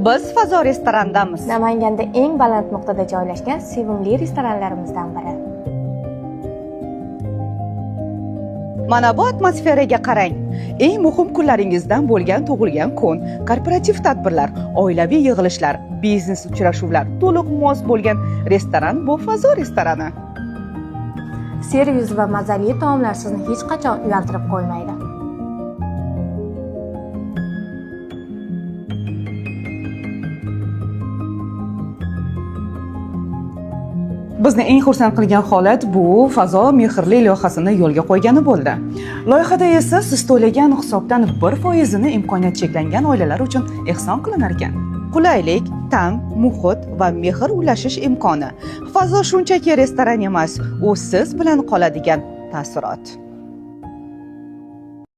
Biz Fazo restorandamiz. Namanganda eng baland nuqtada joylashgan sevimli restoranlarimizdan biri. Mana bu atmosferaga qarang. Eng muhim kunlaringizdan bo'lgan tug'ilgan kun, korporativ tadbirlar, oilaviy yig'ilishlar, biznes uchrashuvlar to'liq mos bo'lgan restoran bu Fazo restorani. Servis va mazali taomlar sizni hech qachon uyaltirib qo'ymaydi. Bizni eng xursand qilgan holat bu Fazo mehrli loyihasini yo'lga qo'ygani bo'ldi. Loyihada esa siz to'lagan hisobdan 1% imkoniyat cheklangan oilalar uchun ehson qilinar ekan. Qulaylik, ta'm, muhit va mehr ulashish imkoni. Fazo shunchaki restoran emas, u siz bilan qoladigan taassurot.